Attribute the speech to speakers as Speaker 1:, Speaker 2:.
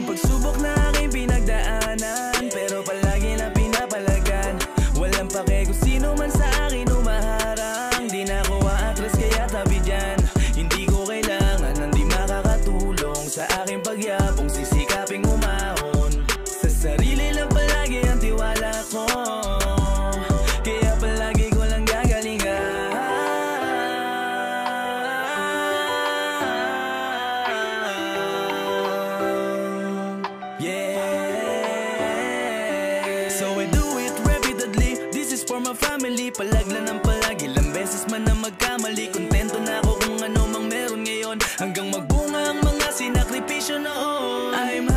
Speaker 1: Maraming pagsubok na aking pinagdaanan, pero palagi na pinapalagan. Walang pake kung sino man sa akin umaharang. Di na ako aatras kaya tabi dyan. Hindi ko kailangan ng di makakatulong sa aking pagyabong, sisikaping umahon. Sa sarili lang palagi ang tiwala ko, kaya palagi ko lang gagalingan. Yeah. So I do it repeatedly, this is for my family. Palagla ng palagi, ilang beses man na magkamali. Kontento na ako kung ano mang meron ngayon, hanggang magbunga ang mga sinakripisyo noon. I'm